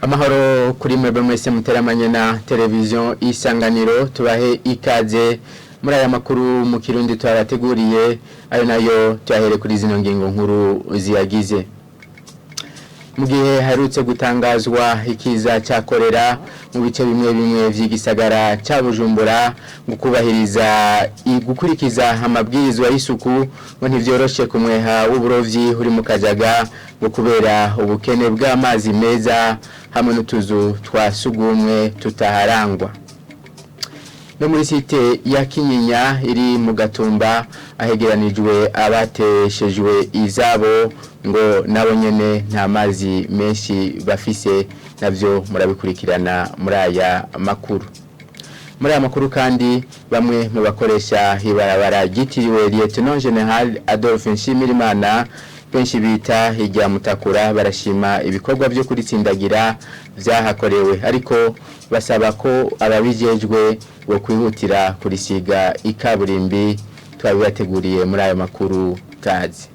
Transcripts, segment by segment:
Amahoro kuri mwebwe mwese muteramanye na televiziyo Isanganiro tubahe ikaze muri aya makuru mu Kirundi twarateguriye ayo nayo tuyahere kuri zino ngingo nkuru ziyagize. Mu gihe harutse gutangazwa ikiza cyakorera mu bice bimwe bimwe vy'igisagara ca Bujumbura mu kubahiriza gukurikiza amabwirizwa y'isuku ngo ntivyoroshe kumweha w'uburovyi uri mu Kajaga ngo kubera ubukene bw'amazi meza hamwe n'utuzu twasugumwe tutaharangwa. No muri site ya Kinyinya iri mu Gatumba ahegeranijwe abateshejwe izabo ngo nabo nyene nta mazi menshi bafise, navyo murabikurikirana muri aya makuru. Muri aya makuru kandi bamwe mu bakoresha ibarabara ryitiriwe Lieutenant General Adolphe Nshimirimana benshi bita hirya Mutakura barashima ibikorwa byo kuritsindagira vyahakorewe, ariko basaba ko ababijejwe bo kwihutira kurisiga ikaburimbi. Twabibateguriye muri ayo makuru kazi.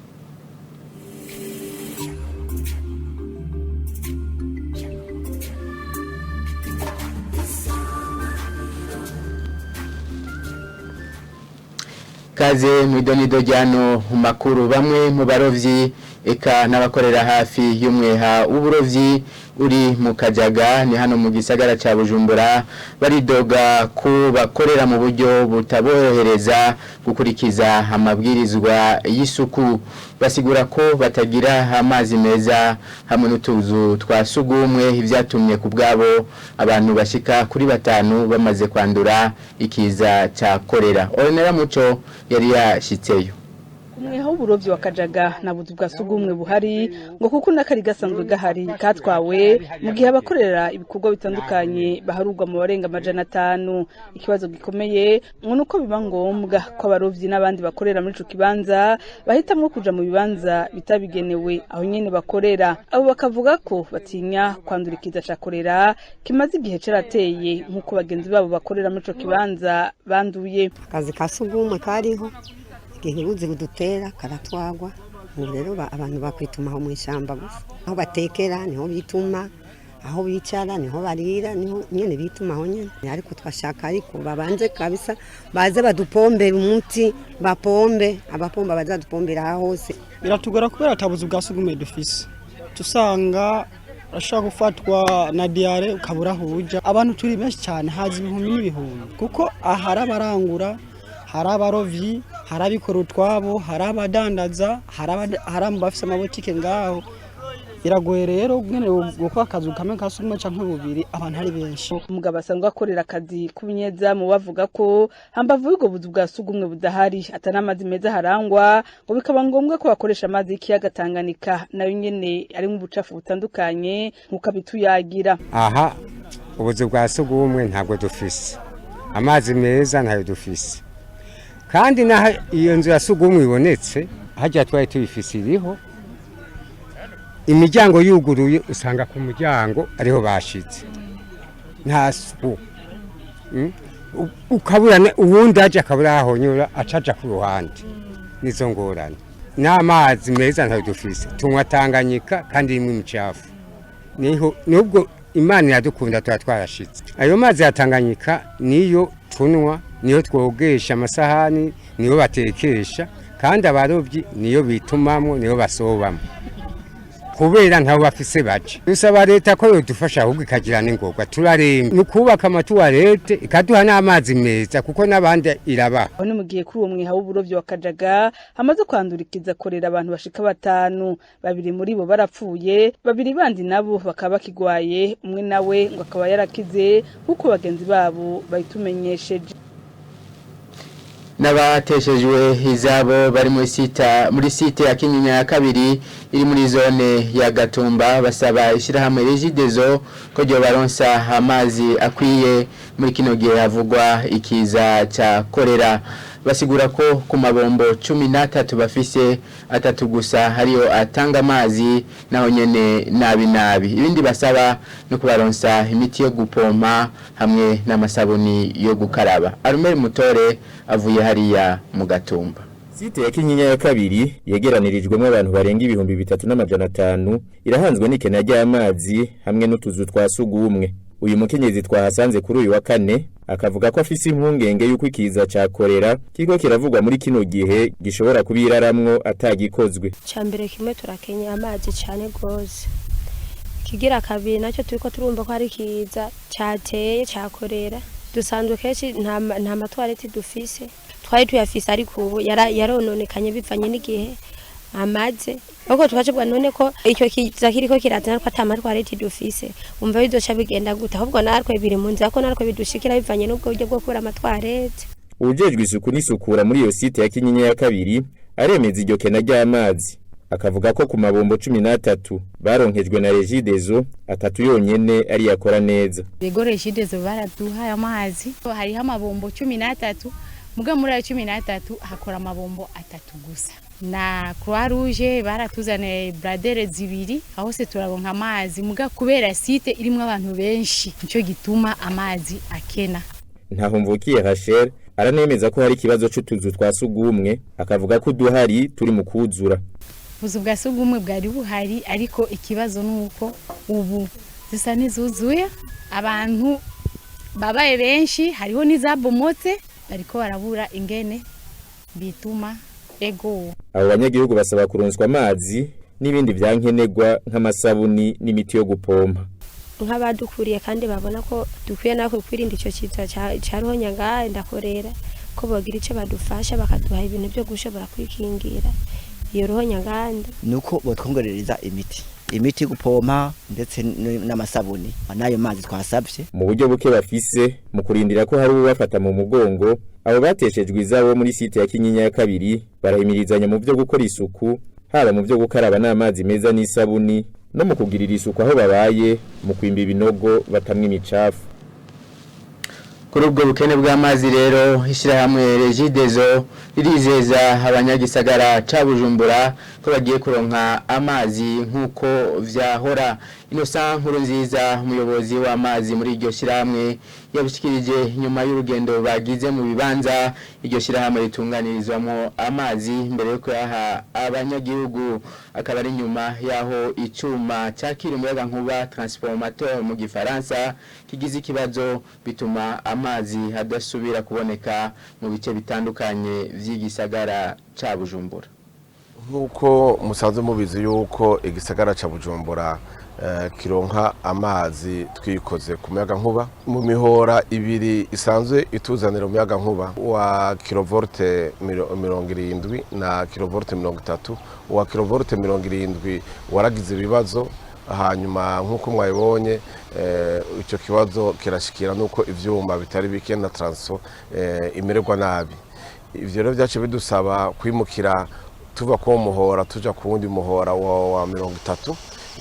Kaze mwidonido jano makuru. Bamwe mu barovyi eka n'abakorera hafi y'umweha w'uburovyi uri mu Kajaga ni hano mu gisagara ca Bujumbura baridoga ko bakorera mu buryo butaborohereza gukurikiza amabwirizwa y'isuku. Basigura ko batagira amazi meza hamwe n'utuzu twasugumwe, ivyatumye ku bwabo abantu bashika kuri 5 bamaze kwandura ikiza ca korera. Orenera Muco yari yashitseyo. Umweha w'uburovyi wa Kajaga na buzu bwa sugumwe buhari ngo kuko nakari gasanzwe gahari katwawe mu gihe abakorera ibikorwa bitandukanye baharurwa mu barenga 500. Ikibazo gikomeye ngo nuko biba ngombwa ko abarovyi n'abandi bakorera muri ico kibanza bahitamwo kuja mu bibanza bitabigenewe aho nyene bakorera. Abo bakavuga ko batinya kwandurikiza cakorera kimaze igihe carateye nkuko bagenzi babo bakorera muri ico kibanza banduye. Akazi kasugumwe kariho igihe uzi kudutera karatwagwa, rero abantu bakwituma aho mu ishamba gusa, aho batekera niho bituma, aho bicara niho barira, niho nyene bituma aho nyene. Ariko twashaka ariko babanze kabisa baze badupombera umuti, bapombe abapomba bazadupombera hose. Biratugora kubera atabuzu bwasugume dufise, tusanga ashaka gufatwa na diare ukabura huja. Abantu turi benshi cyane, hazi ibihumbi n'ibihumbi, kuko ahara barangura, harabarovyi, harabikora utwabo, harabadandaza, haramu bafise amabotike ngaho. Biragoye rero ngene gukora akazi kamwe kasumwe canke bubiri abantu ari benshi. Umugabo asanzwe akorera akazi kubinyeza mu bavuga ko hambavu y'ubwo buzu bwa sugumwe budahari atanamazi meza harangwa ngo bikaba ngombwa ko bakoresha amazi y'ikiyaga Tanganyika nayo nyene ari mu bucafu butandukanye nkuko bituyagira. Aha ubuzu bwa sugumwe ntabwo dufise, amazi meza ntayo dufise, kandi na iyo nzu ya sugumwe ibonetse hajya twari tuyifise iriho imiryango yuguruye, usanga ku muryango ariho bashitse nta suku. Ukaburane ubundi aje akabura ahonyura acaja ku ruhande. Nizo ngorane. N'amazi meza ntayo dufise, tunywa Tanganyika kandi imwe imicafu. Niho nubwo Imana yadukunda twarashitse. Ayo mazi ya Tanganyika niyo tunwa, niyo twogesha amasahani, niyo batekesha, kandi abarovyi niyo bitumamwo, niyo basobamwo. Kubera ntaho bafise baje. Dusaba leta ko yodufasha ahubwo ikagira n'ingorwa. Turaremye nukubaka amatuwarete ikaduha n'amazi meza kuko nabandi iraba. Aho mu gihe kuri uwo mweha w'uburovyi wa Kajaga hamaze kwandurikiza korera abantu bashika 5, 2 muri bo barapfuye, 2 bandi nabo bakaba bakigwaye, umwe nawe ngo akaba yarakize kuko bagenzi babo bayitumenyesheje. N'abateshejwe izabo bari muri site ya Kinyinya ya kabiri iri muri zone ya Gatumba basaba ishirahamwe Regideso ko ryo baronsa amazi akwiye muri kino gihe havugwa ikiza ca korera. Basigura ko ku mabombo 13 bafise 3 gusa hariyo atanga amazi naho nyene nabi. Ibindi basaba no kubaronsa imiti yo gupompa hamwe n'amasabuni yo gukaraba. Arumeri Mutore avuye hariya mu Gatumba. Site ya Kinyinya ya kabiri yegeranirijwemo abantu barenga 3500 irahanzwe n'ikena ry'amazi hamwe n'utuzu twa sugumwe. Uyu mukenyezi twahasanze kuri uyu wa kane akavuga ko afise impungenge yuko ikiza ca korera kiko kiravugwa muri kino gihe gishobora kubiraramwo atagikozwe. Cambere kimwe turakenya amazi cyane gose. Kigira kabiri nacyo turiko turumva ko hari kiza cyateye cyakorera. Dusanzwe kenshi nta matwareti dufise. Twari tuyafise ariko ubu yarononekanye bivanye n'igihe amaze. Uko twacibwa none ko icyo kiza kiriko kirazana ko atamatwareti dufise. Umva bizoca bigenda gute ahubwo natwe biri mu nzira ko natwe bidushikira bivanye n'ubwo buryo bwo kubura amatwareti. Ujejwe isuku n'isukura muri iyo site ya Kinyinya ya kabiri aremeza iryo kena ry'amazi. Akavuga ko ku mabombo 13 baronkejwe na Regideso 3 yonyene ari yakora neza. Bego Regideso baraduha amazi hariho amabombo 13 muga muri ayo 13 hakora amabombo 3 gusa. Na Croix Rouge baratuzane bradere zibiri aho se turaronka amazi muga kubera site irimwe abantu benshi nico gituma amazi akena. Ntahumvukiye Rachel aranemeza ko hari kibazo c'utuzu twa sugumwe akavuga ko duhari turi mu kuzura. Buzu bwa sugumwe bwari buhari ariko ikibazo nuko ubu zisa nizuzuye abantu babaye benshi hariho nizabomotse bariko barabura ingene bituma ego. Abo banyagihugu basaba kuronswa amazi n'ibindi byankenegwa nk'amasabuni n'imiti yo gupompa. Nk'abadukuriye kandi babona ko dukwiye nako kwirinda ico kiza cyaroho nyanga ndakorera ko bogira ice badufasha bakaduha ibintu byo gushobora kwikingira iyo roho nyanganda nuko botwongerereza imiti gupompa ndetse n'amasabuni nayo mazi twasabye mu buryo buke bafise mu kurindira ko hari ubafata mu mugongo. Abo bateshejwe izabo muri site ya Kinyinya ya kabiri barahimirizanya mu byo gukora isuku haba mu byo gukaraba n'amazi meza n'isabuni no mu kugirira isuku aho babaye mu kwimba ibinogo batamwe imicafu. Kuri ubwo bukene bw'amazi rero ishyirahamwe Regideso ririzeza abanyagisagara ca Bujumbura ko bagiye kuronka amazi nkuko vyahora. Innocent Nkurunziza umuyobozi w'amazi muri iryo shyirahamwe yabishikirije nyuma y'urugendo bagize mu bibanza iryo shyirahamwe ritunganirizwamo amazi mbere yo kuyaha abanyagihugu. Akaba ari nyuma yaho icuma cyakira umuyaga nkuba transformateur mu gifaransa kigize ikibazo bituma amazi hadasubira kuboneka mu bice bitandukanye vy'igisagara ca Bujumbura. Nkuko musanze mubizi yuko igisagara ca Bujumbura kironka amazi twikoze ku muyaga nkuba mu mihora ibiri isanzwe ituzanira umuyaga nkuba wa kilovolte 70 na kilovolte 30. Wa kilovolte 70 waragize ibibazo hanyuma nkuko mwabibonye icyo kibazo kirashikira nuko ivyuma bitari bike na transfo imererwa nabi. Ivyo rero byace bidusaba kwimukira tuva ku muhora tuja ku wundi muhora wa 30.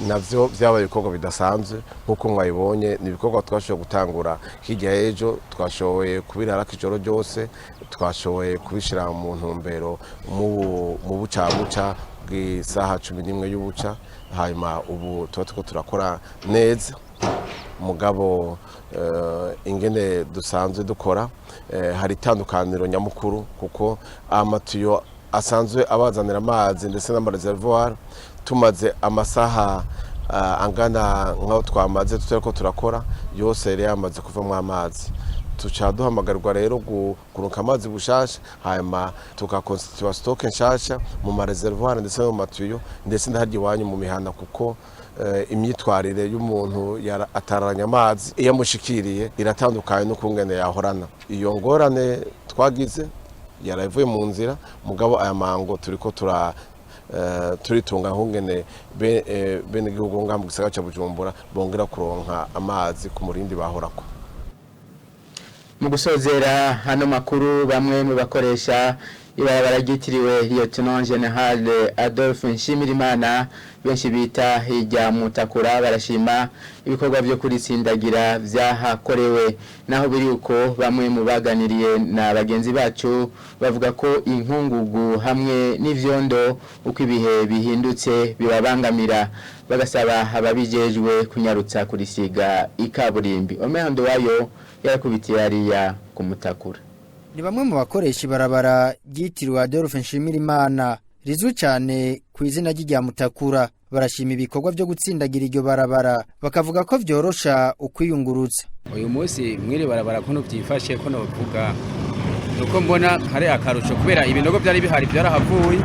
Navyo byabaye ibikorwa bidasanzwe nkuko mwabibonye ni ibikorwa twashoboye gutangura hirya ejo twashoboye kubirara kijoro ryose twashoboye kubishira mu ntumbero mu bucabuca bw'isaha 11 y'ubuca hanyuma ubu tuba turakora neza mugabo ingene dusanzwe dukora hari itandukaniro nyamukuru kuko amatiyo asanzwe abazanira amazi ndetse n'amareservoir tumaze amasaha angana nkaho twamaze tutariko turakora yose yari yamaze kuvamo amazi. Tuca duhamagarwa rero kuronka amazi bushasha hanyuma tukakonstituwa stock nshasha mu mareservoir ndetse no mu matuyo ndetse ndaharya iwanyu mu mihana kuko imyitwarire y'umuntu ataranya amazi iyo mushikiriye iratandukanye no kungene yahorana. Iyo ngorane twagize yaravuye mu nzira mugabo aya mango turiko turitunga nkungene bene gihugu ngamba gisagara ca Bujumbura bongera kuronka amazi ku murindi bahorako. Mu gusozera hano makuru bamwe mu bakoresha ibarabara ryitiriwe Lieutenant General Adolphe Nshimirimana benshi bita hirya mutakura barashima ibikorwa byo kuritsindagira vyahakorewe. Naho biri uko bamwe mu baganiriye na bagenzi bacu bavuga ko inkungugu hamwe n'ivyondo uko ibihe bihindutse bibabangamira bagasaba ababijejwe kunyarutsa kurisiga ikaburimbi. Omehando wayo yarakubitiye ariya kumutakura. ni bamwe mu bakoresha ibarabara ryitiriwe Adolphe Nshimirimana rizwi cyane ku izina ry'irya Mutakura. Barashima ibikorwa byo gutsindagira iryo barabara bakavuga ko vyorosha ukwiyungurutsa. Uyu munsi mwiri barabara kuno byifashe ko novuga nuko mbona hari akarusho kubera ibinogo byari bihari byarahavuye.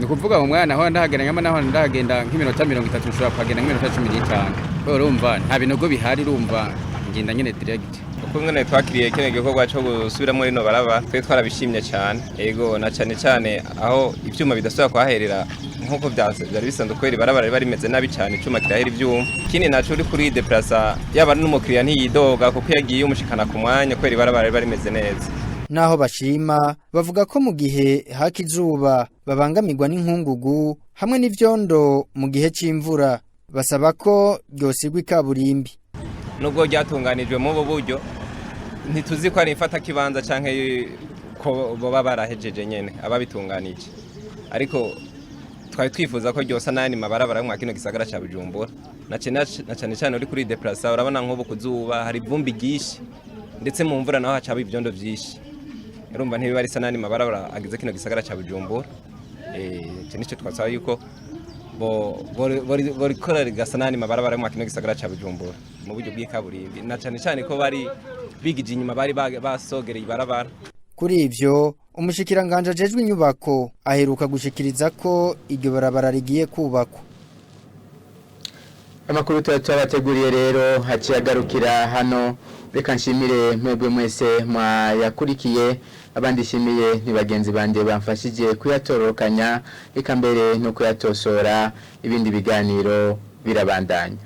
Ni kuvuga mu mwana aho ndahagenda nyama naho ndagenda nk'iminota 30 ushobora kugenda nk'iminota 15. Urumva nta binogo bihari urumva ngenda nyene direct. Uko mwene twakiriye kene gikorwa cyo gusubiramo rino baraba twe twarabishimye cyane. Ego na cyane aho ivyuma bidasubira kwaherera nkuko byari bisanzwe kweri barabara bari meze nabi cyane icyuma kirahera ivyuma. Kini naco uri kuri deplacer yaba n'umukiriya ntiyidoga kuko yagiye umushikana ku mwanya kweri barabara bari meze neza. Naho bashima bavuga ko mu gihe hakizuba babangamirwa n'inkungugu hamwe n'ivyondo mu gihe c'imvura basaba ko ryosigwa ikaburimbi. Nubwo ryatunganijwe mu buryo ntituzi ko ari ifata kibanza canke ko boba barahejeje nyene ababitunganije, ariko twari twifuza ko ryosa nani mabarabara mu kino gisagara ca Bujumbura na cyane uri kuri deplacer urabona nk'ubu kuzuba hari vumbi gishi ndetse mu mvura naho hacaba ibyondo byinshi. Urumva ntibiba ari sanani mabarabara agize kino gisagara ca Bujumbura. Nico twasaba yuko bori korera gasanani mabarabara mu kino gisagara ca Bujumbura mu buryo bw'ikaburimbi na cyane ko bari bigije inyuma bari basogereye ibarabara. Kuri ivyo umushikiranganje ajejwe inyubako aheruka gushikiriza ko iryo barabara rigiye kubakwa. Amakuru twabateguriye rero haciyagarukira hano. Reka nshimire mwebwe mwese mwayakurikiye, abandi shimiye ni bagenzi bande bamfashije kuyatorokanya, reka mbere no kuyatosora. Ibindi biganiro birabandanya.